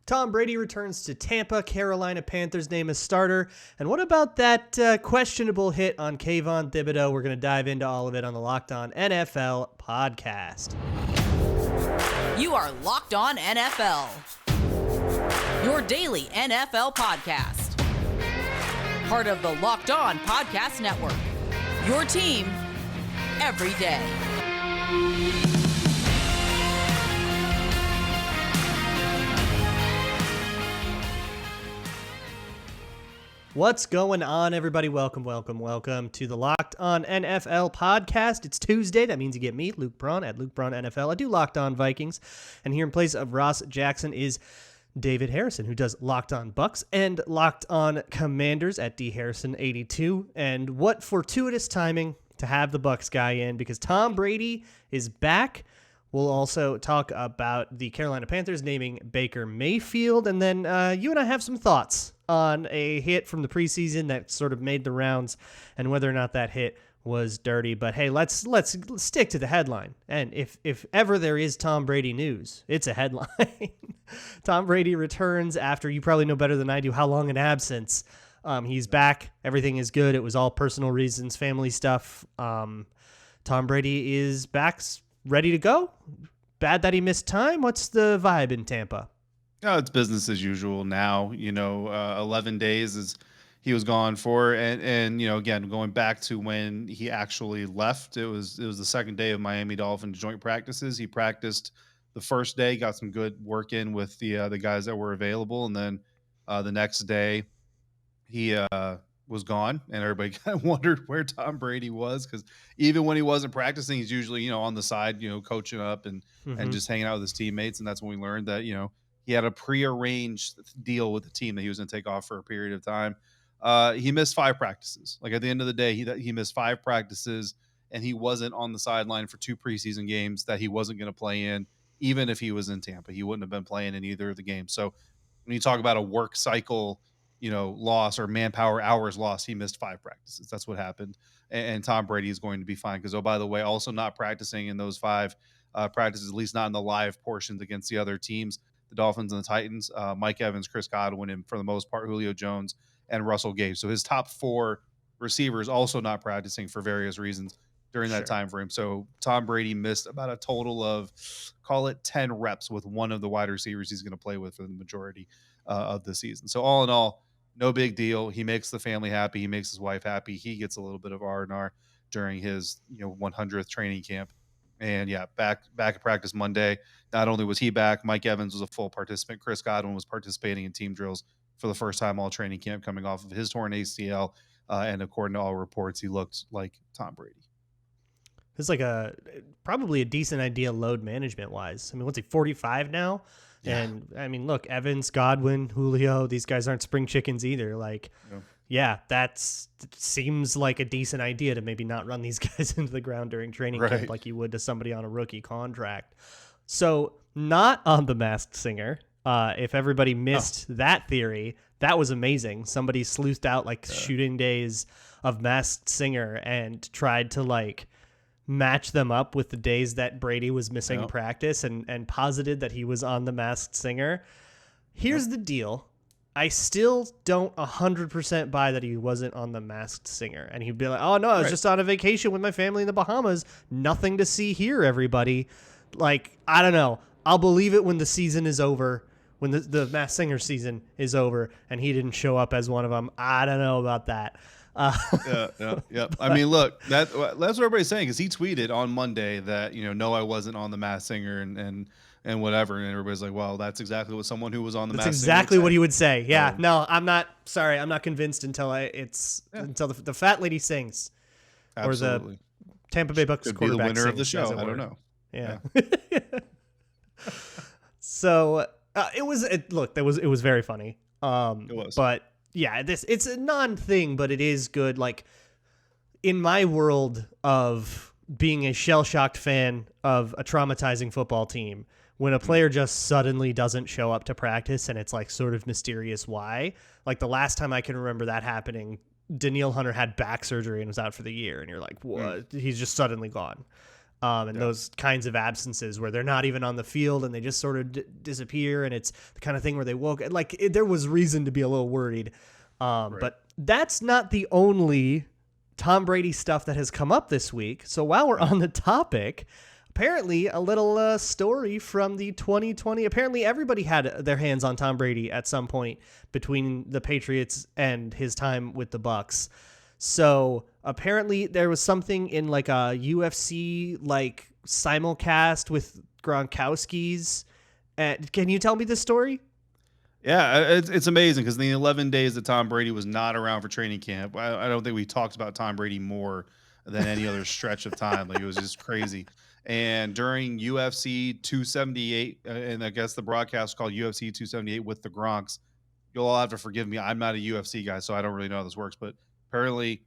Tom Brady returns to Tampa. Carolina Panthers name as starter. And what about that questionable hit on Kayvon Thibodeaux? We're going to dive into all of it on the Locked On NFL podcast. You are Locked On NFL, your daily NFL podcast. Part of the Locked On Podcast Network, your team every day. What's going on, everybody? Welcome to the Locked On NFL podcast. It's Tuesday. That means you get me, Luke Braun, at Luke Braun NFL. I do Locked On Vikings. And here in place of Ross Jackson is David Harrison, who does Locked On Bucks and Locked On Commanders at dharrison82. And what fortuitous timing to have the Bucks guy in, because Tom Brady is back. We'll also talk about the Carolina Panthers naming Baker Mayfield. And then you and I have some thoughts on a hit from the preseason that sort of made the rounds and whether or not that hit was dirty. But hey, let's stick to the headline. And if ever there is Tom Brady news, it's a headline. Tom Brady returns after, you probably know better than I do, how long an absence. He's back. Everything is good. It was all personal reasons, family stuff. Tom Brady is back, ready to go. Bad that he missed time. What's the vibe in Tampa? No, it's business as usual now. 11 days is he was gone for, and again, going back to when he actually left, it was the second day of Miami Dolphins joint practices. He practiced the first day, got some good work in with the guys that were available, and then the next day he was gone, and everybody kind of wondered where Tom Brady was, because even when he wasn't practicing, he's usually on the side, coaching up and just hanging out with his teammates, and that's when we learned that he had a prearranged deal with the team that he was going to take off for a period of time. He missed 5 practices. Like, at the end of the day, he missed 5 practices, and he wasn't on the sideline for 2 preseason games that he wasn't going to play in. Even if he was in Tampa, he wouldn't have been playing in either of the games. So when you talk about a work cycle, loss or manpower hours lost, he missed 5 practices. That's what happened. And Tom Brady is going to be fine because, oh, by the way, also not practicing in those 5 practices, at least not in the live portions against the other teams, the Dolphins and the Titans, Mike Evans, Chris Godwin, and for the most part, Julio Jones and Russell Gage. So his top 4 receivers also not practicing for various reasons during that time frame. So Tom Brady missed about a total of, call it 10 reps with one of the wide receivers he's going to play with for the majority of the season. So all in all, no big deal. He makes the family happy. He makes his wife happy. He gets a little bit of R&R during his 100th training camp. And yeah, back at practice Monday. Not only was he back, Mike Evans was a full participant. Chris Godwin was participating in team drills for the first time all training camp, coming off of his torn ACL. And according to all reports, he looked like Tom Brady. It's like probably a decent idea load management wise. I mean, what's he, 45 now? Yeah. And I mean, look, Evans, Godwin, Julio, these guys aren't spring chickens either. Like, yeah, that seems like a decent idea to maybe not run these guys into the ground during training camp like you would to somebody on a rookie contract. So not on The Masked Singer. If everybody missed that theory, that was amazing. Somebody sleuthed out shooting days of Masked Singer and tried to match them up with the days that Brady was missing practice and posited that he was on The Masked Singer. Here's the deal. I still don't 100% buy that he wasn't on The Masked Singer. And he'd be like, oh, no, I was just on a vacation with my family in the Bahamas. Nothing to see here, everybody. I don't know. I'll believe it when the season is over, when the Masked Singer season is over, and he didn't show up as one of them. I don't know about that. Yeah. I mean, look, that's what everybody's saying, because he tweeted on Monday that, no, I wasn't on The Masked Singer and whatever. And everybody's like, well, that's exactly what someone who was on The Masked Singer. That's exactly what he would say. Yeah. No, I'm not convinced until until the fat lady sings. Absolutely. Or the Tampa Bay Bucks quarterback be the winner sings, of the show. I don't know. Yeah. So it was very funny. It was. But yeah, it's a non-thing, but it is good. In my world of being a shell-shocked fan of a traumatizing football team, when a player just suddenly doesn't show up to practice and it's sort of mysterious why. The last time I can remember that happening, Danielle Hunter had back surgery and was out for the year, and you're like, what? He's just suddenly gone. And those kinds of absences where they're not even on the field and they just sort of disappear. And it's the kind of thing where they woke there was reason to be a little worried. But that's not the only Tom Brady stuff that has come up this week. So while we're on the topic, apparently a little story from the 2020. Apparently everybody had their hands on Tom Brady at some point between the Patriots and his time with the Bucs. So apparently there was something in like a UFC like simulcast with Gronkowski's. Can you tell me this story? Yeah, it's amazing because the 11 days that Tom Brady was not around for training camp, I don't think we talked about Tom Brady more than any other stretch of time. Like, it was just crazy. And during UFC 278, and I guess the broadcast called UFC 278 with the Gronks, you'll all have to forgive me. I'm not a UFC guy, so I don't really know how this works. But apparently,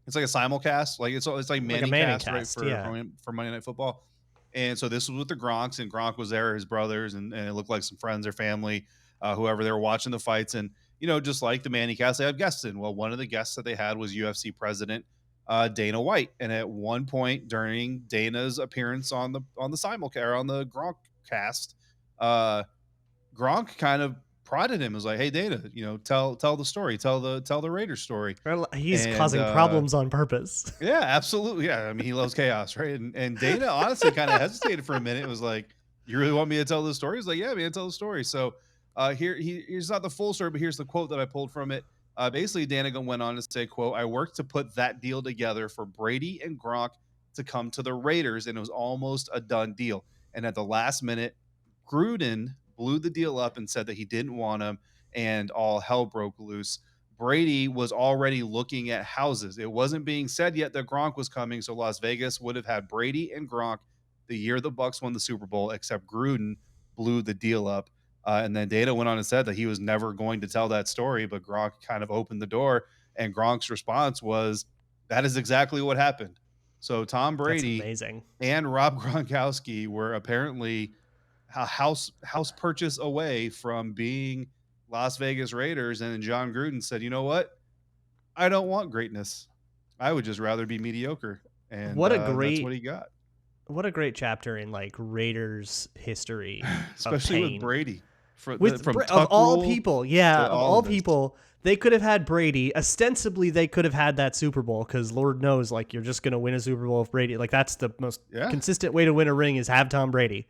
it's like a simulcast. Like it's like Manningcast, right, for Monday Night Football. And so this was with the Gronks, and Gronk was there, his brothers, and it looked like some friends or family. Whoever they were watching the fights. And, just like the Manningcast, they had guests in. Well, one of the guests that they had was UFC president Dana White. And at one point during Dana's appearance on the simulcast, or on the Gronkcast, Gronk kind of prodded him. Was like, "Hey, Dana, tell the story, tell the Raiders story." He's causing problems on purpose. Yeah, absolutely. Yeah, I mean, he loves chaos, right? And Dana honestly kind of hesitated for a minute. It was like, "You really want me to tell the story?" He's like, "Yeah, man, tell the story." So here's not the full story, but here's the quote that I pulled from it. Basically, Dana went on to say, quote, "I worked to put that deal together for Brady and Gronk to come to the Raiders, and it was almost a done deal. And at the last minute, Gruden blew the deal up and said that he didn't want him, and all hell broke loose. Brady was already looking at houses. It wasn't being said yet that Gronk was coming, so Las Vegas would have had Brady and Gronk the year the Bucs won the Super Bowl, except Gruden blew the deal up." And then Dana went on and said that he was never going to tell that story, but Gronk kind of opened the door. And Gronk's response was, "That is exactly what happened." So Tom Brady and Rob Gronkowski were apparently a house purchase away from being Las Vegas Raiders. And then John Gruden said, "You know what? I don't want greatness. I would just rather be mediocre." And that's what he got. What a great chapter in like Raiders history, especially with Brady. From of all people, they could have had Brady. Ostensibly, they could have had that Super Bowl because Lord knows, like, you're just going to win a Super Bowl if Brady. Like, that's the most consistent way to win a ring is have Tom Brady.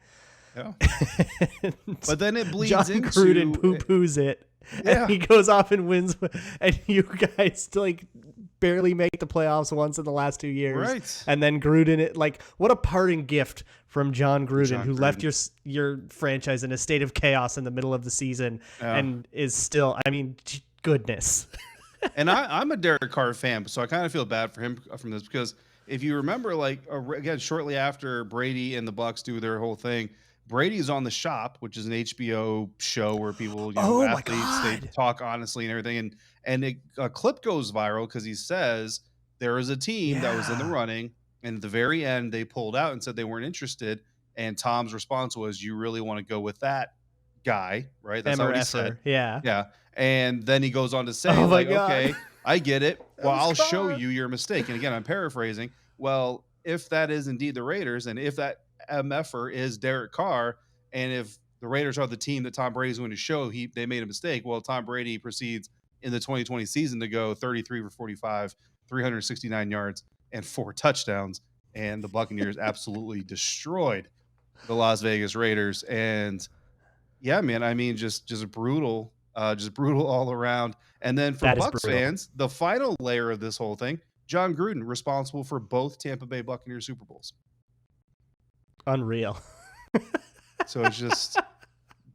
Yeah. But then it bleeds John into Gruden poo-poos it. Yeah. And he goes off and wins, and you guys like barely make the playoffs once in the last 2 years. Right. And then Gruden, like, what a parting gift from John Gruden, who left your franchise in a state of chaos in the middle of the season and is still, I mean, goodness. And I'm a Derek Carr fan, so I kind of feel bad for him from this because if you remember, like, again, shortly after Brady and the Bucs do their whole thing, Brady's on The Shop, which is an HBO show where people, athletes, they talk honestly and everything. And a clip goes viral because he says there was a team that was in the running, and at the very end they pulled out and said they weren't interested. And Tom's response was, "You really want to go with that guy, right?" That's what he said. Yeah. And then he goes on to say, "Okay, I get it. Well, I'll show you your mistake." And again, I'm paraphrasing. Well, if that is indeed the Raiders, and if that MFer is Derek Carr, and if the Raiders are the team that Tom Brady's going to show they made a mistake, well, Tom Brady proceeds in the 2020 season to go 33 for 45, 369 yards, and 4 touchdowns. And the Buccaneers absolutely destroyed the Las Vegas Raiders. And yeah, man, I mean, just brutal all around. And then for Bucs fans, the final layer of this whole thing, John Gruden, responsible for both Tampa Bay Buccaneers Super Bowls. Unreal. So it's just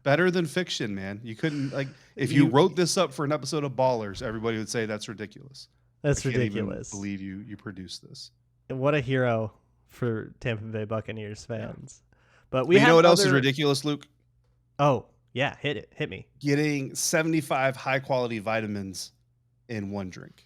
better than fiction, man. You couldn't, like, if you wrote this up for an episode of Ballers, everybody would say that's ridiculous. That's I can't ridiculous. Even believe you produced this. What a hero for Tampa Bay Buccaneers fans. But you know what else is ridiculous, Luke? Oh, yeah, hit me. Getting 75 high quality vitamins in one drink.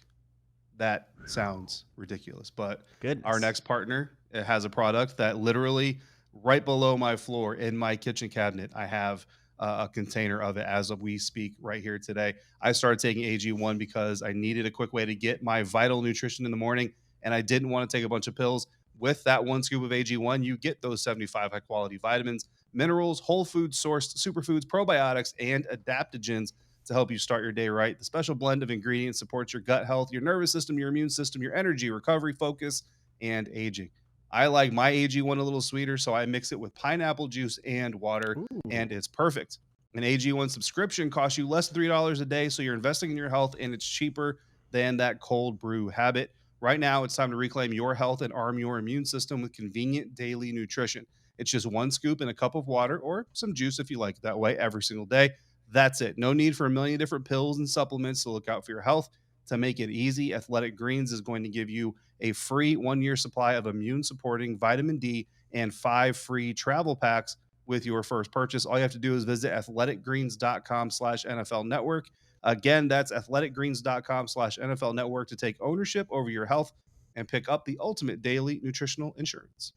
That sounds ridiculous. But our next partner has a product that literally right below my floor in my kitchen cabinet, I have a container of it as we speak right here today. I started taking AG1 because I needed a quick way to get my vital nutrition in the morning, and I didn't want to take a bunch of pills. With that 1 scoop of AG1, you get those 75 high-quality vitamins, minerals, whole food sourced superfoods, probiotics, and adaptogens to help you start your day right. The special blend of ingredients supports your gut health, your nervous system, your immune system, your energy, recovery, focus, and aging. I like my AG1 a little sweeter, so I mix it with pineapple juice and water, Ooh. and it's perfect. An AG1 subscription costs you less than $3 a day, so you're investing in your health, and it's cheaper than that cold brew habit. Right now, it's time to reclaim your health and arm your immune system with convenient daily nutrition. It's just 1 scoop in a cup of water or some juice if you like it that way every single day. That's it. No need for a million different pills and supplements to look out for your health. To make it easy, Athletic Greens is going to give you a free 1-year supply of immune-supporting vitamin D and 5 free travel packs with your first purchase. All you have to do is visit athleticgreens.com/NFL network. Again, that's athleticgreens.com/NFL network to take ownership over your health and pick up the ultimate daily nutritional insurance.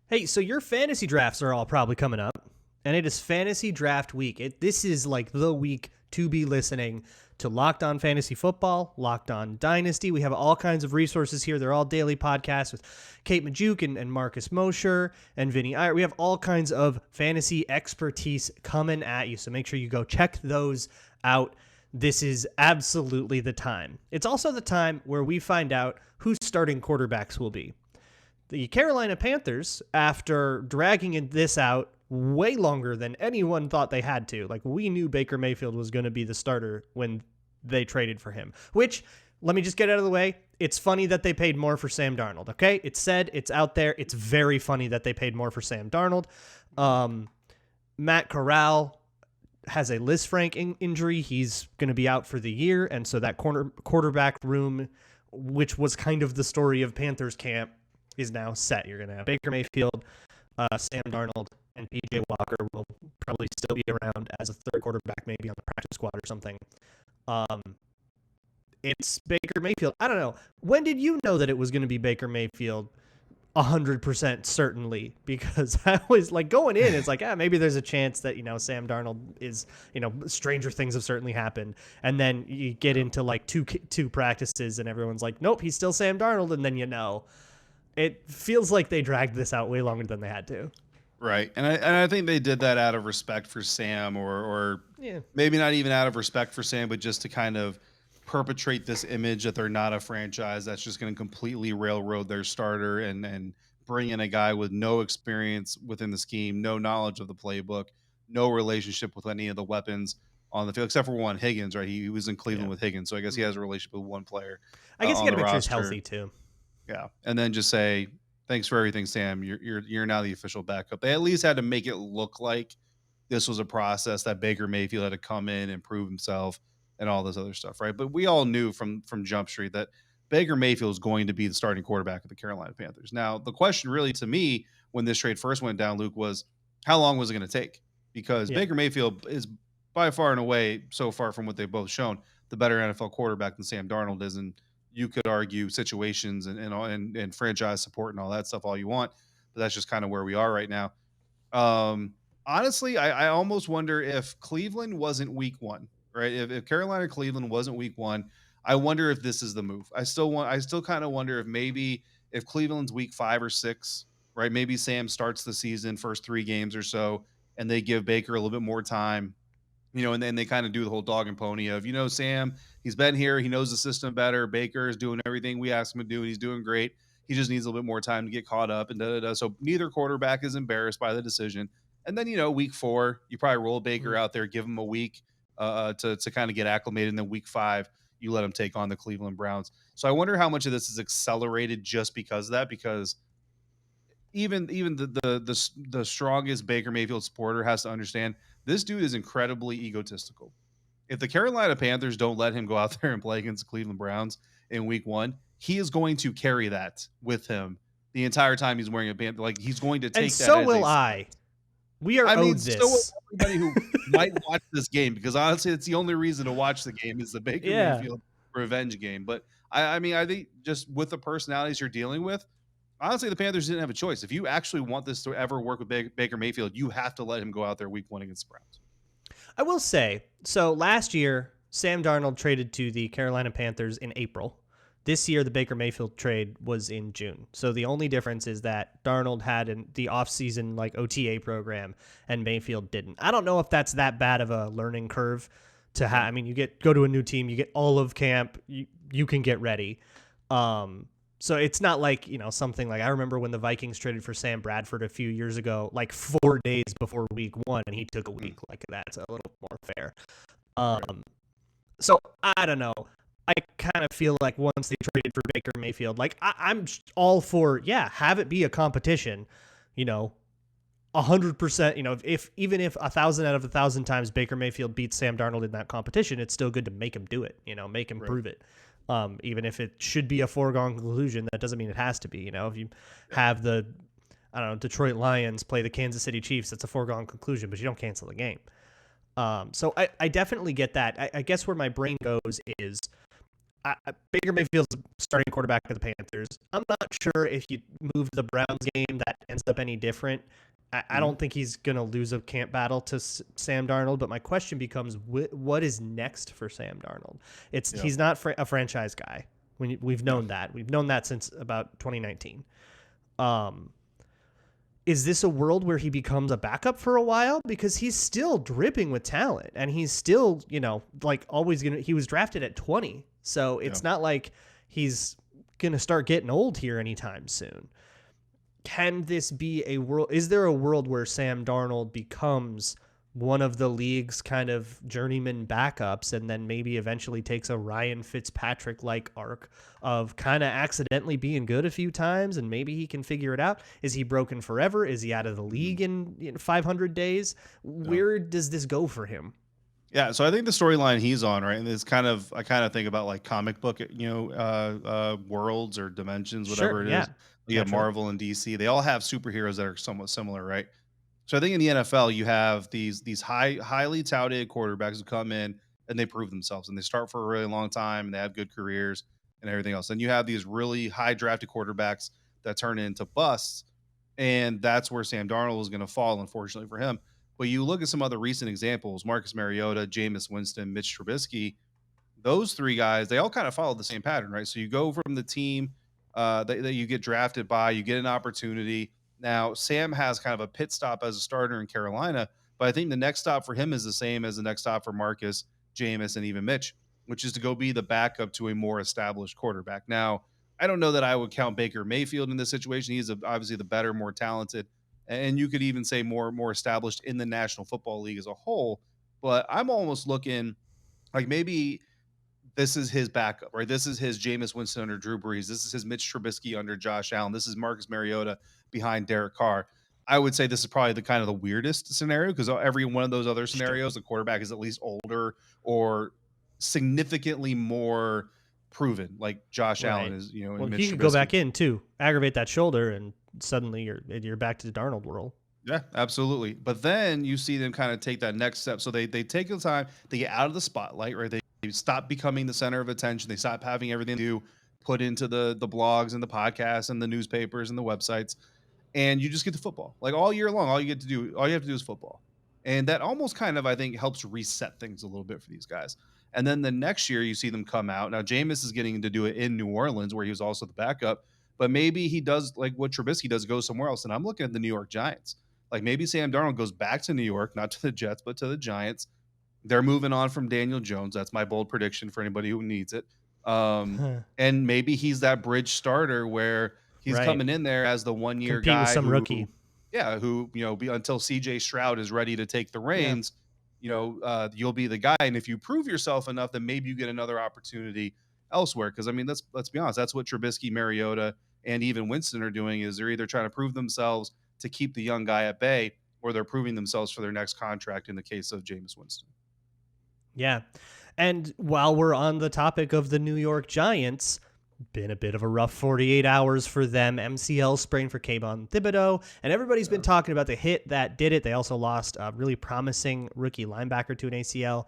Hey, so your fantasy drafts are all probably coming up, and it is fantasy draft week. This is like the week to be listening to Locked On Fantasy Football, Locked On Dynasty. We have all kinds of resources here. They're all daily podcasts with Kate Majuk and Marcus Mosher and Vinny Iyer. We have all kinds of fantasy expertise coming at you, so make sure you go check those out. This is absolutely the time. It's also the time where we find out who starting quarterbacks will be. The Carolina Panthers, after dragging this out way longer than anyone thought they had to, like we knew Baker Mayfield was going to be the starter when they traded for him, which, let me just get out of the way. It's funny that they paid more for Sam Darnold, okay? It's said, it's out there. It's very funny that they paid more for Sam Darnold. Matt Corral has a Lisfranc injury. He's going to be out for the year, and so that quarterback room, which was kind of the story of Panthers camp, is now set. You're going to have Baker Mayfield, Sam Darnold, and PJ Walker will probably still be around as a third quarterback, maybe on the practice squad or something. It's Baker Mayfield. I don't know. When did you know that it was going to be Baker Mayfield? 100% certainly, because I was like going in, it's like, maybe there's a chance that, Sam Darnold is, stranger things have certainly happened. And then you get into like two practices and everyone's like, nope, he's still Sam Darnold. And then, it feels like they dragged this out way longer than they had to. Right. And I think they did that out of respect for Sam or maybe not even out of respect for Sam, but just to kind of perpetrate this image that they're not a franchise that's just going to completely railroad their starter and bring in a guy with no experience within the scheme, no knowledge of the playbook, no relationship with any of the weapons on the field, except for one, Higgins, right? He was in Cleveland with Higgins, so I guess he has a relationship with one player. I guess you got to make sure he's healthy too. Yeah, and then just say, thanks for everything, Sam. You're now the official backup. They at least had to make it look like this was a process that Baker Mayfield had to come in and prove himself and all this other stuff, right? But we all knew from Jump Street that Baker Mayfield is going to be the starting quarterback of the Carolina Panthers. Now, the question really to me when this trade first went down, Luke, was how long was it going to take? Because Baker Mayfield is by far and away, so far from what they've both shown, the better NFL quarterback than Sam Darnold is. And you could argue situations and franchise support and all that stuff all you want, but that's just kind of where we are right now. Honestly, I almost wonder if Cleveland wasn't week one, right? If Carolina Cleveland wasn't week one, I wonder if this is the move. I still kind of wonder if maybe if Cleveland's week 5 or 6, right? Maybe Sam starts the season first 3 games or so, and they give Baker a little bit more time, and then they kind of do the whole dog and pony of, Sam, he's been here. He knows the system better. Baker is doing everything we asked him to do, and he's doing great. He just needs a little bit more time to get caught up and da-da-da. So neither quarterback is embarrassed by the decision. And then, week 4, you probably roll Baker out there, give him a week to kind of get acclimated. And then week 5, you let him take on the Cleveland Browns. So I wonder how much of this is accelerated just because of that, because even the strongest Baker Mayfield supporter has to understand this dude is incredibly egotistical. If the Carolina Panthers don't let him go out there and play against the Cleveland Browns in week 1, he is going to carry that with him the entire time he's wearing a band. Like, he's going to take and that. So will I. We are owed this. So will everybody who might watch this game, because honestly, it's the only reason to watch the game is the Baker Mayfield revenge game. But I think just with the personalities you're dealing with, honestly, the Panthers didn't have a choice. If you actually want this to ever work with Baker Mayfield, you have to let him go out there week 1 against the Browns. I will say, so last year, Sam Darnold traded to the Carolina Panthers in April. This year, the Baker Mayfield trade was in June. So the only difference is that Darnold had the offseason like OTA program and Mayfield didn't. I don't know if that's that bad of a learning curve to have. I mean, you go to a new team, you get all of camp, you can get ready. So it's not like, something like I remember when the Vikings traded for Sam Bradford a few years ago, like 4 days before week 1, and he took a week. Like that's a little more fair. So I don't know. I kind of feel like once they traded for Baker Mayfield, like I'm all for, have it be a competition, 100%, even if 1,000 out of 1,000 times Baker Mayfield beats Sam Darnold in that competition, it's still good to make him do it, make him prove it. Even if it should be a foregone conclusion, that doesn't mean it has to be. If you have the, Detroit Lions play the Kansas City Chiefs, that's a foregone conclusion, but you don't cancel the game. So I definitely get that. I guess where my brain goes is Baker Mayfield's starting quarterback of the Panthers. I'm not sure if you move the Browns game that ends up any different. I don't think he's going to lose a camp battle to Sam Darnold, but my question becomes, what is next for Sam Darnold? He's not a franchise guy. We've known that. We've known that since about 2019. Is this a world where he becomes a backup for a while? Because he's still dripping with talent, and he's still, always he was drafted at 20. So it's not like he's going to start getting old here anytime soon. Can this be a world? Is there a world where Sam Darnold becomes one of the league's kind of journeyman backups and then maybe eventually takes a Ryan Fitzpatrick-like arc of kind of accidentally being good a few times and maybe he can figure it out? Is he broken forever? Is he out of the league in 500 days? Where does this go for him? Yeah, so I think the storyline he's on, right, and it's I kind of think about like comic book, worlds or dimensions, whatever it is. You have Marvel and DC. They all have superheroes that are somewhat similar, right? So I think in the NFL, you have these highly touted quarterbacks who come in and they prove themselves and they start for a really long time and they have good careers and everything else. And you have these really high drafted quarterbacks that turn into busts, and that's where Sam Darnold is going to fall, unfortunately for him. But you look at some other recent examples, Marcus Mariota, Jameis Winston, Mitch Trubisky, those three guys, they all kind of follow the same pattern, right? So you go from the team that you get drafted by, you get an opportunity. Now, Sam has kind of a pit stop as a starter in Carolina, but I think the next stop for him is the same as the next stop for Marcus, Jameis, and even Mitch, which is to go be the backup to a more established quarterback. Now, I don't know that I would count Baker Mayfield in this situation. He's obviously the better, more talented, and you could even say more established in the National Football League as a whole. But I'm almost looking like maybe this is his backup, right? This is his Jameis Winston under Drew Brees. This is his Mitch Trubisky under Josh Allen. This is Marcus Mariota behind Derek Carr. I would say this is probably the weirdest scenario because every one of those other scenarios, the quarterback is at least older or significantly more proven, like Josh Allen is. Well, he could go back in too, aggravate that shoulder, and suddenly you're back to the Darnold world. Yeah, absolutely. But then you see them kind of take that next step. So they take the time, they get out of the spotlight, right? They stop becoming the center of attention. They stop having everything to do put into the blogs and the podcasts and the newspapers and the websites. And you just get to football. Like all year long, all you have to do is football. And that almost kind of, I think, helps reset things a little bit for these guys. And then the next year you see them come out. Now, Jameis is getting to do it in New Orleans where he was also the backup. But maybe he does like what Trubisky does, go somewhere else. And I'm looking at the New York Giants. Like maybe Sam Darnold goes back to New York, not to the Jets, but to the Giants. They're moving on from Daniel Jones. That's my bold prediction for anybody who needs it. And maybe he's that bridge starter where he's coming in there as the 1 year guy. With some rookie. Who until CJ Stroud is ready to take the reins, you'll be the guy. And if you prove yourself enough, then maybe you get another opportunity elsewhere. Because I mean, let's be honest, that's what Trubisky, Mariota, and even Winston are doing. Is they're either trying to prove themselves to keep the young guy at bay, or they're proving themselves for their next contract. In the case of Jameis Winston. Yeah. And while we're on the topic of the New York Giants, been a bit of a rough 48 hours for them. MCL sprain for Kayvon Thibodeaux, and everybody's been talking about the hit that did it. They also lost a really promising rookie linebacker to an ACL.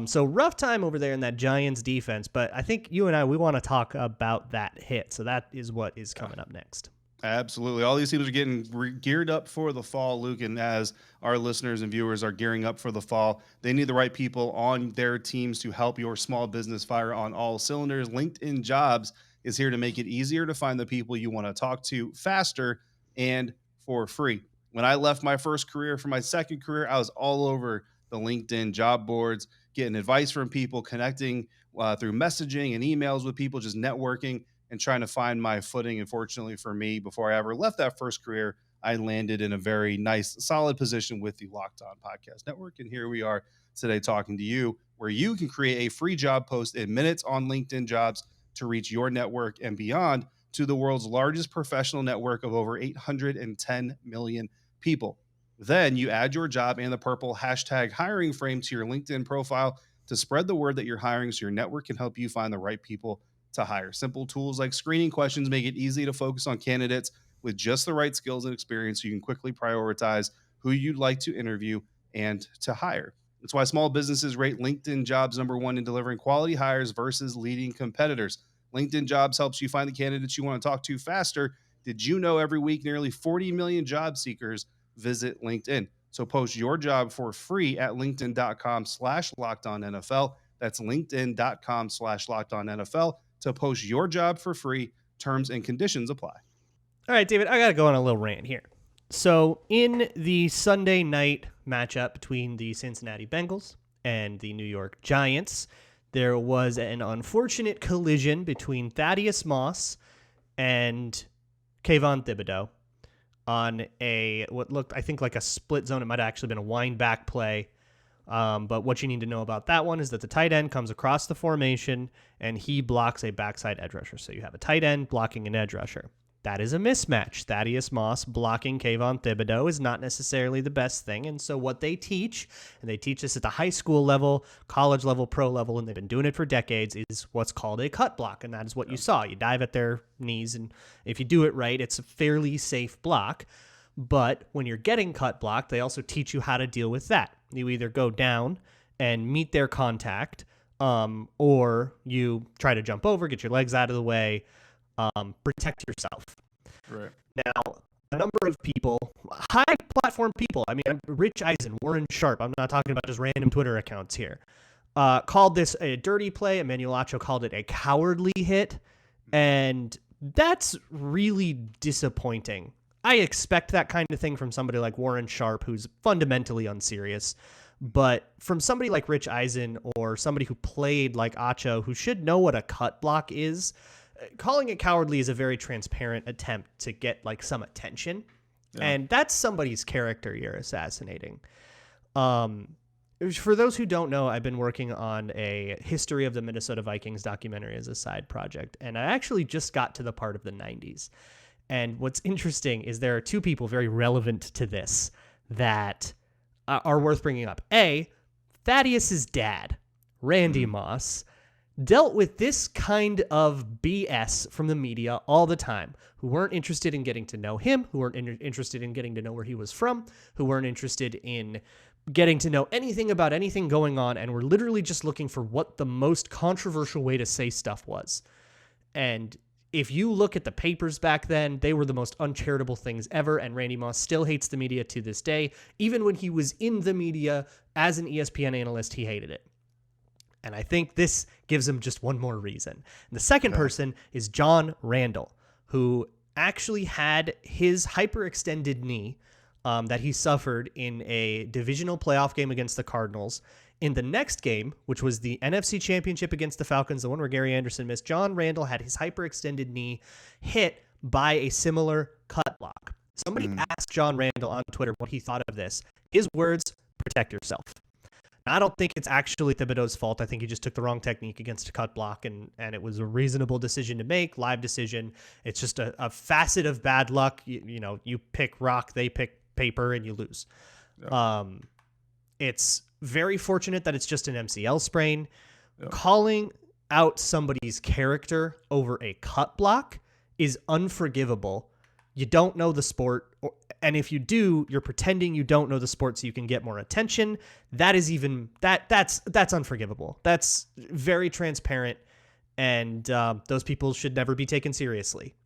So rough time over there in that Giants defense, but I think you and I, we want to talk about that hit. So that is what is coming up next. Absolutely. All these teams are getting geared up for the fall, Luke. And as our listeners and viewers are gearing up for the fall, they need the right people on their teams to help your small business fire on all cylinders. LinkedIn Jobs is here to make it easier to find the people you want to talk to faster and for free. When I left my first career for my second career, I was all over the LinkedIn job boards, getting advice from people, connecting through messaging and emails with people, just networking and trying to find my footing. And fortunately for me, before I ever left that first career, I landed in a very nice, solid position with the Locked On Podcast Network. And here we are today talking to you, where you can create a free job post in minutes on LinkedIn Jobs to reach your network and beyond to the world's largest professional network of over 810 million people. Then you add your job and the purple hashtag hiring frame to your LinkedIn profile to spread the word that you're hiring so your network can help you find the right people to hire. Simple tools like screening questions make it easy to focus on candidates with just the right skills and experience so you can quickly prioritize who you'd like to interview and to hire. That's why small businesses rate LinkedIn Jobs #1 in delivering quality hires versus leading competitors. LinkedIn Jobs helps you find the candidates you want to talk to faster. Did you know every week nearly 40 million job seekers visit LinkedIn? So post your job for free at linkedin.com/LockedOnNFL. That's linkedin.com/LockedOnNFL to post your job for free. Terms and conditions apply. All right, David, I got to go on a little rant here. So in the Sunday night matchup between the Cincinnati Bengals and the New York Giants, there was an unfortunate collision between Thaddeus Moss and Kayvon Thibodeaux on what looked, I think, like a split zone. It might have actually been a wind back play. But what you need to know about that one is that the tight end comes across the formation and he blocks a backside edge rusher. So you have a tight end blocking an edge rusher. That is a mismatch. Thaddeus Moss blocking Kayvon Thibodeaux is not necessarily the best thing. And so what they teach, and they teach this at the high school level, college level, pro level, and they've been doing it for decades, is what's called a cut block. And that is what you saw. You dive at their knees, and if you do it right, it's a fairly safe block. But when you're getting cut blocked, they also teach you how to deal with that. You either go down and meet their contact, or you try to jump over, get your legs out of the way, protect yourself. Right. Now, a number of people, high platform people, I mean, Rich Eisen, Warren Sharp, I'm not talking about just random Twitter accounts here, called this a dirty play. Emmanuel Acho called it a cowardly hit. And that's really disappointing. I expect that kind of thing from somebody like Warren Sharp, who's fundamentally unserious. But from somebody like Rich Eisen or somebody who played like Acho, who should know what a cut block is, calling it cowardly is a very transparent attempt to get like some attention. Yeah. And that's somebody's character you're assassinating. For those who don't know, I've been working on a history of the Minnesota Vikings documentary as a side project. And I actually just got to the part of the 90s. And what's interesting is there are two people very relevant to this that are worth bringing up. A, Thaddeus's dad, Randy Moss, dealt with this kind of BS from the media all the time, who weren't interested in getting to know him, who weren't interested in getting to know where he was from, who weren't interested in getting to know anything about anything going on, and were literally just looking for what the most controversial way to say stuff was. And if you look at the papers back then, they were the most uncharitable things ever, and Randy Moss still hates the media to this day. Even when he was in the media as an ESPN analyst, he hated it. And I think this gives him just one more reason. And the second person is John Randall, who actually had his hyperextended knee that he suffered in a divisional playoff game against the Cardinals. In the next game, which was the NFC Championship against the Falcons, the one where Gary Anderson missed, John Randall had his hyperextended knee hit by a similar cut block. Somebody asked John Randall on Twitter what he thought of this. His words, protect yourself. Now, I don't think it's actually Thibodeau's fault. I think he just took the wrong technique against a cut block, and it was a reasonable decision to make, live decision. It's just a facet of bad luck. You pick rock, they pick paper, and you lose. Yeah. It's very fortunate that it's just an MCL sprain. Yeah. Calling out somebody's character over a cut block is unforgivable. You don't know the sport, and if you do, you're pretending you don't know the sport so you can get more attention. That is that's unforgivable. That's very transparent, and those people should never be taken seriously.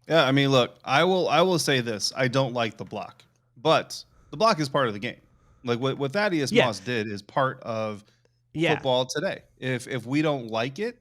Yeah, I mean, look, I will say this. I don't like the block, but the block is part of the game. Like what Thaddeus Yeah. Moss did is part of Yeah. football today. If we don't like it,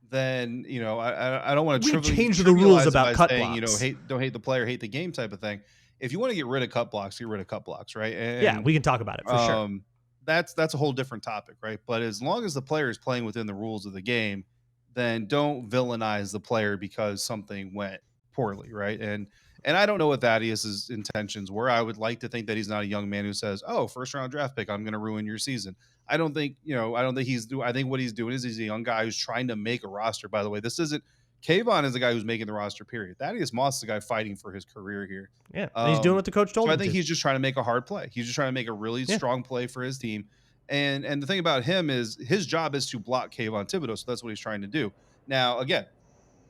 then I don't want to We changed the rules trivialize it about by cut saying blocks. don't hate the player, hate the game type of thing. If you want to get rid of cut blocks, get rid of cut blocks, right? Yeah, we can talk about it for sure. That's a whole different topic, right? But as long as the player is playing within the rules of the game, then don't villainize the player because something went poorly, right? And I don't know what Thaddeus's intentions were. I would like to think that he's not a young man who says, "Oh, first round draft pick, I'm going to ruin your season." I don't think he's doing. I think what he's doing is he's a young guy who's trying to make a roster. By the way, this isn't Kayvon is the guy who's making the roster. Period. Thaddeus Moss is the guy fighting for his career here. Yeah, and he's doing what the coach told him. I think he's just trying to make a hard play. He's just trying to make a really strong play for his team. And the thing about him is his job is to block Kayvon Thibodeaux. So that's what he's trying to do. Now, again,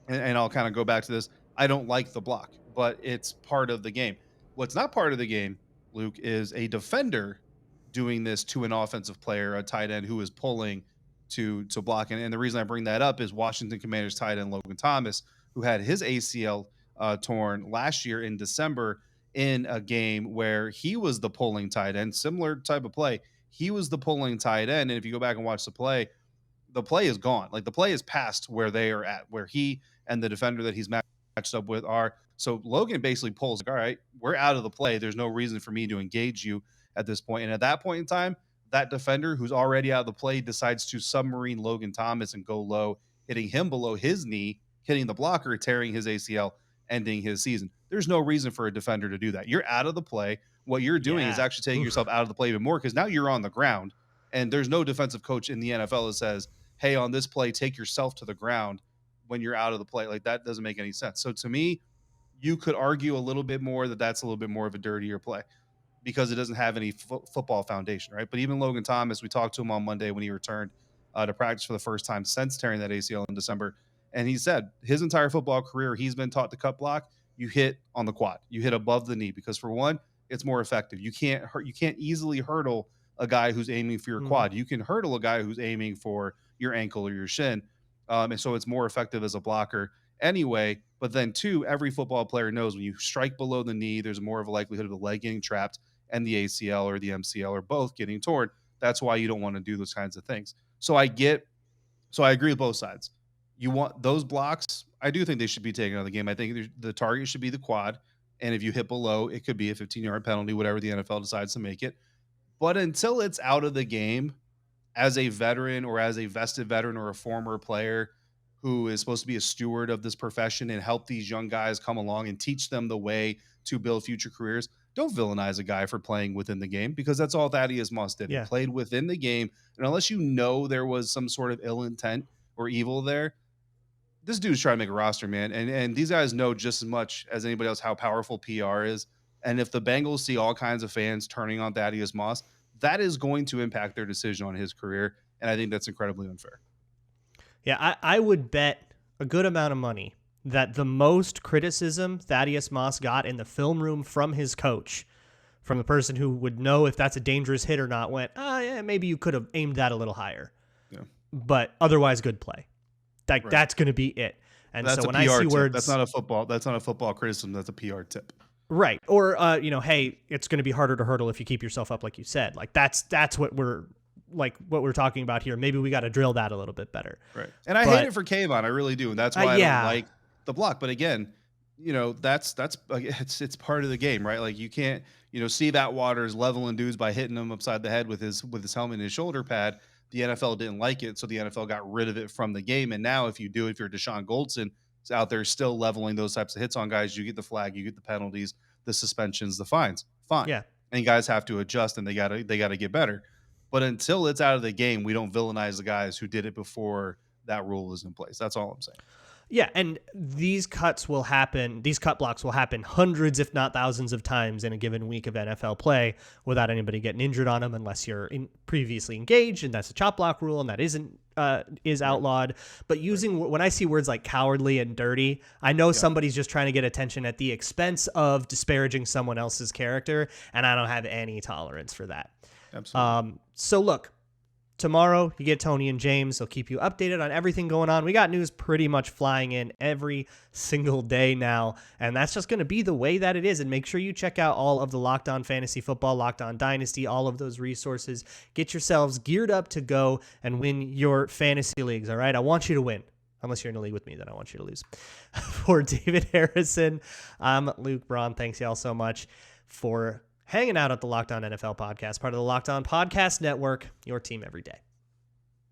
and I'll kind of go back to this. I don't like the block, but it's part of the game. What's not part of the game, Luke, is a defender doing this to an offensive player, a tight end who is pulling to block. And the reason I bring that up is Washington Commanders tight end Logan Thomas, who had his ACL torn last year in December in a game where he was the pulling tight end, similar type of play. He was the pulling tight end. And if you go back and watch the play is gone. Like the play is past where they are at, where he and the defender that he's matched up with are. So Logan basically pulls, like, all right, we're out of the play. There's no reason for me to engage you at this point. And at that point in time, that defender who's already out of the play decides to submarine Logan Thomas and go low, hitting him below his knee, hitting the blocker, tearing his ACL, ending his season. There's no reason for a defender to do that. You're out of the play. What you're doing is actually taking yourself out of the play even more because now you're on the ground. And there's no defensive coach in the NFL that says, hey, on this play, take yourself to the ground when you're out of the play. Like that doesn't make any sense. So to me, you could argue a little bit more that that's a little bit more of a dirtier play because it doesn't have any football foundation, right? But even Logan Thomas, we talked to him on Monday when he returned to practice for the first time since tearing that ACL in December. And he said his entire football career, he's been taught to cut block. You hit on the quad, you hit above the knee because for one, it's more effective. You can't easily hurdle a guy who's aiming for your quad. You can hurdle a guy who's aiming for your ankle or your shin. And so it's more effective as a blocker anyway. But then two, every football player knows when you strike below the knee, there's more of a likelihood of the leg getting trapped and the ACL or the MCL or both getting torn. That's why you don't want to do those kinds of things. So I agree with both sides. You want those blocks. I do think they should be taken out of the game. I think the target should be the quad. And if you hit below, it could be a 15-yard penalty, whatever the NFL decides to make it. But until it's out of the game, as a veteran or as a vested veteran or a former player who is supposed to be a steward of this profession and help these young guys come along and teach them the way to build future careers, don't villainize a guy for playing within the game because that's all Thaddeus Moss did. He played within the game. And unless you know there was some sort of ill intent or evil there, this dude's trying to make a roster, man. And these guys know just as much as anybody else how powerful PR is. And if the Bengals see all kinds of fans turning on Thaddeus Moss, that is going to impact their decision on his career. And I think that's incredibly unfair. Yeah, I would bet a good amount of money that the most criticism Thaddeus Moss got in the film room from his coach, from the person who would know if that's a dangerous hit or not, went, yeah, maybe you could have aimed that a little higher. Yeah. But otherwise, good play. That's going to be it. And that's so when a PR I see tip. words, that's not a football criticism. That's a PR tip. Right. Or, hey, it's going to be harder to hurdle if you keep yourself up, like you said. Like that's what we're talking about here. Maybe we got to drill that a little bit better. Right. And I hate it for Kayvon. I really do. And that's why I don't like the block. But again, that's it's part of the game, right? Like you can't, Steve Atwater's leveling dudes by hitting them upside the head with his helmet and his shoulder pad. The NFL didn't like it, so the NFL got rid of it from the game. And now if you're Deshaun Goldson out there still leveling those types of hits on guys, you get the flag, you get the penalties, the suspensions, the fines. Fine. Yeah. And guys have to adjust and they gotta get better. But until it's out of the game, we don't villainize the guys who did it before that rule was in place. That's all I'm saying. Yeah, and these cut blocks will happen hundreds, if not thousands of times in a given week of NFL play without anybody getting injured on them unless you're previously engaged, and that's a chop block rule, and that is outlawed. But when I see words like cowardly and dirty, I know somebody's just trying to get attention at the expense of disparaging someone else's character, and I don't have any tolerance for that. Absolutely. So look, Tomorrow, you get Tony and James. They'll keep you updated on everything going on. We got news pretty much flying in every single day now, and that's just going to be the way that it is. And make sure you check out all of the Locked On Fantasy Football, Locked On Dynasty, all of those resources. Get yourselves geared up to go and win your fantasy leagues, all right? I want you to win. Unless you're in a league with me, then I want you to lose. For David Harrison, I'm Luke Braun. Thanks, y'all, so much for hanging out at the Locked On NFL podcast, part of the Locked On Podcast Network, your team every day.